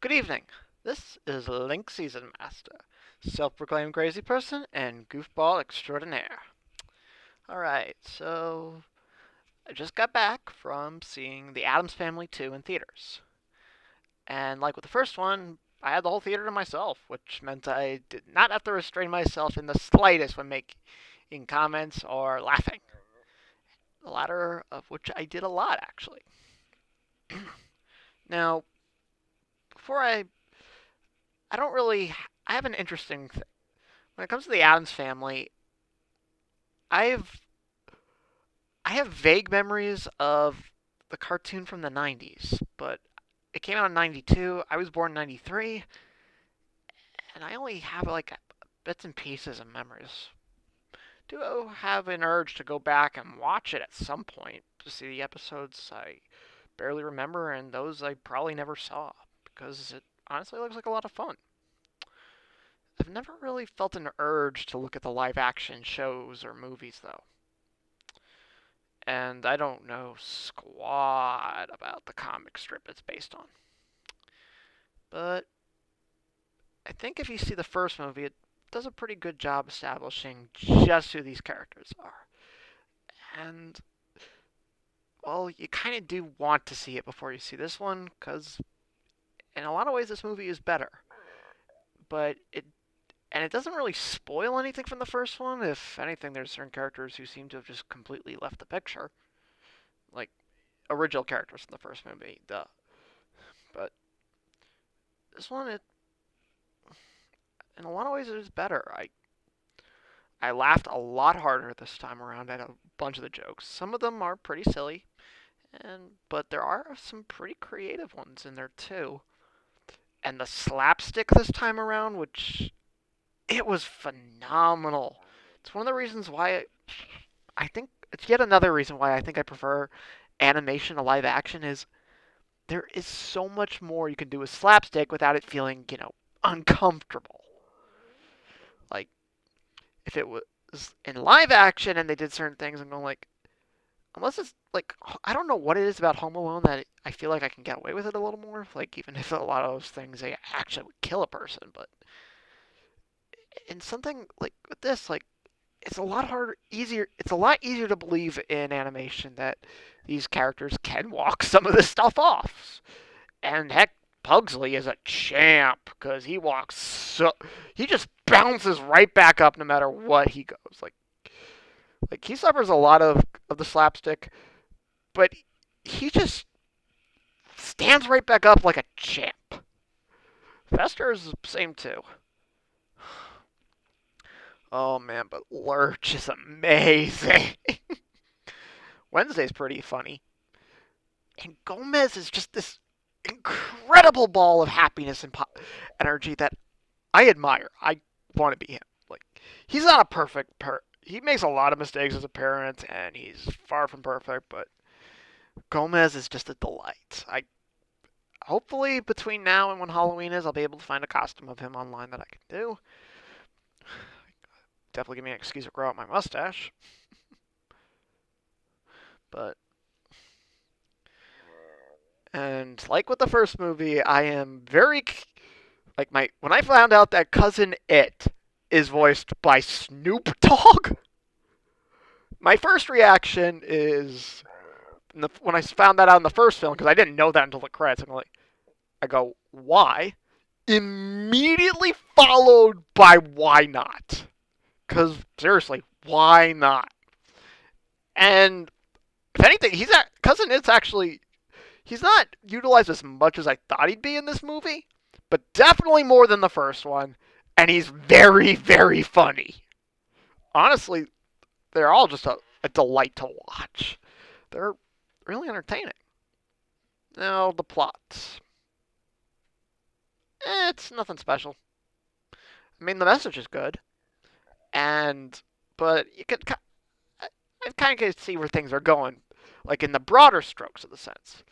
Good evening. This is LinkSeasonMaster, self-proclaimed crazy person and goofball extraordinaire. Alright, so I just got back from seeing The Addams Family 2 in theaters. And like with the first one, I had the whole theater to myself, which meant I did not have to restrain myself in the slightest when making comments or laughing. The latter of which I did a lot, actually. Now, before I don't really, I have an interesting thing. When it comes to the Addams Family, I've I have vague memories of the cartoon from the 90s, but it came out in 92. I was born in 93, and I only have like bits and pieces of memories. Do have an urge to go back and watch it at some point to see the episodes I barely remember and those I probably never saw because it honestly looks like a lot of fun. I've never really felt an urge to look at the live action shows or movies though. And I don't know squat about the comic strip it's based on. But I think if you see the first movie, it does a pretty good job establishing just who these characters are. And, well, you kind of do want to see it before you see this one, because in a lot of ways this movie is better. But it doesn't really spoil anything from the first one. If anything, there's certain characters who seem to have just completely left the picture. Like, original characters from the first movie, duh. But this one, in a lot of ways, it is better. I laughed a lot harder this time around at a bunch of the jokes. Some of them are pretty silly, but there are some pretty creative ones in there too. And the slapstick this time around, which it was phenomenal. It's one of the reasons why I think it's yet another reason why I think I prefer animation to live action is there is so much more you can do with slapstick without it feeling, uncomfortable. Like if it was in live action and they did certain things, I'm going like, unless it's like I don't know what it is about Home Alone that I feel like I can get away with it a little more. Like even if a lot of those things they actually would kill a person, but in something like with this, like it's a lot harder, easier. It's a lot easier to believe in animation that these characters can walk some of this stuff off. And heck, Pugsley is a champ because he just bounces right back up no matter what he goes. Like he suffers a lot of the slapstick, but he just stands right back up like a champ. Fester is the same too. Oh man, but Lurch is amazing. Wednesday's pretty funny. And Gomez is just this incredible ball of happiness and energy that I admire. I want to be him. Like he's not a he makes a lot of mistakes as a parent and he's far from perfect, but Gomez is just a delight. I hopefully between now and when Halloween is, I'll be able to find a costume of him online that I can do. Definitely give me an excuse to grow out my mustache. But and like with the first movie, I am very like my when I found out that cousin It is voiced by Snoop Dogg. My first reaction is when I found that out in the first film because I didn't know that until the credits. I go, why? Immediately followed by why not? Because seriously, why not? And if anything, cousin It's actually he's not utilized as much as I thought he'd be in this movie, but definitely more than the first one. And he's very, very funny. Honestly, they're all just a delight to watch. They're really entertaining. Now, the plot. It's nothing special. I mean, the message is good, and but you could I kind of see where things are going, like in the broader strokes of the sense.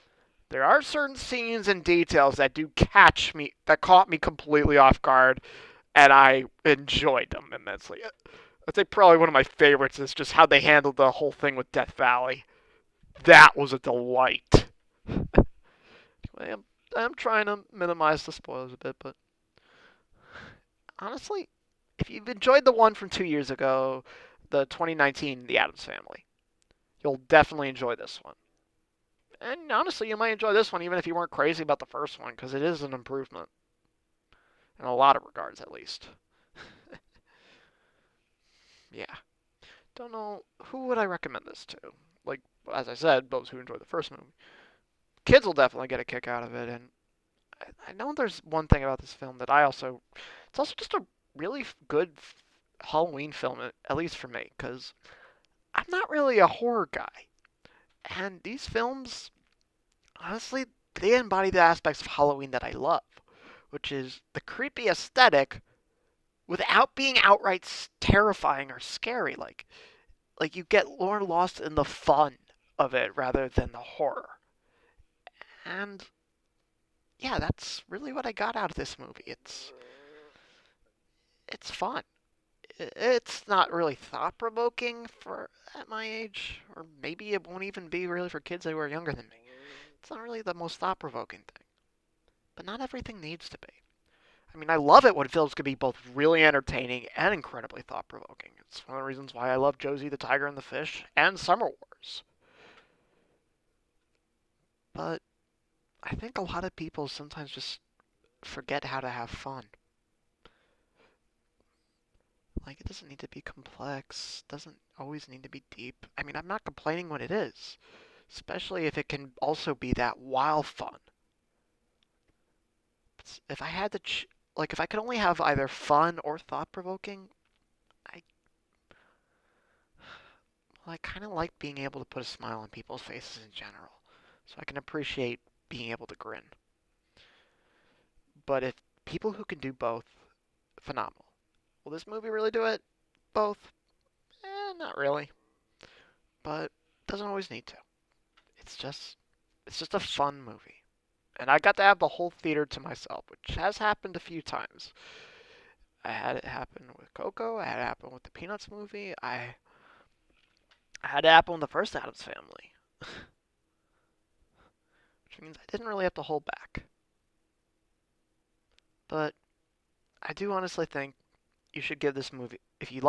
There are certain scenes and details that do catch me, that caught me completely off guard, and I enjoyed them immensely. I'd say probably one of my favorites is just how they handled the whole thing with Death Valley. That was a delight. Anyway, I'm trying to minimize the spoilers a bit, but honestly, if you've enjoyed the one from 2 years ago, the 2019 The Addams Family, you'll definitely enjoy this one. And honestly, you might enjoy this one even if you weren't crazy about the first one, because it is an improvement in a lot of regards, at least. Yeah. Don't know who would I recommend this to. Like as I said, those who enjoyed the first movie. Kids will definitely get a kick out of it, and I know there's one thing about this film that I also. It's also just a really good Halloween film, at least for me, because I'm not really a horror guy, and these films, honestly, they embody the aspects of Halloween that I love, which is the creepy aesthetic without being outright terrifying or scary. Like you get more lost in the fun of it rather than the horror. And yeah, that's really what I got out of this movie. It's fun. It's not really thought provoking for at my age, or maybe it won't even be really for kids who are younger than me. It's not really the most thought provoking thing, but not everything needs to be. I mean, I love it when films can be both really entertaining and incredibly thought provoking. It's one of the reasons why I love Josie the Tiger and the Fish and Summer Wars. But I think a lot of people sometimes just forget how to have fun. Like, it doesn't need to be complex, doesn't always need to be deep. I mean, I'm not complaining when it is, especially if it can also be that wild fun. If I had to, like, if I could only have either fun or thought provoking, I, well, I kind of like being able to put a smile on people's faces in general, so I can appreciate being able to grin. But if people who can do both, phenomenal. Will this movie really do it? Both? Not really, but doesn't always need to. It's just it's just a fun movie. And I got to have the whole theater to myself, which has happened a few times. I had it happen with Coco, I had it happen with the Peanuts movie, I had it happen with the first Addams Family. Which means I didn't really have to hold back. But I do honestly think you should give this movie if you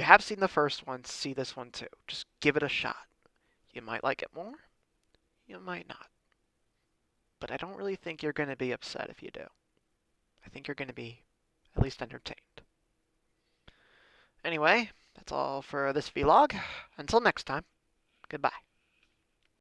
have seen the first one, see this one too. Just give it a shot. You might like it more, you might not. But I don't really think you're going to be upset if you do. I think you're going to be at least entertained. Anyway, that's all for this vlog. Until next time, goodbye.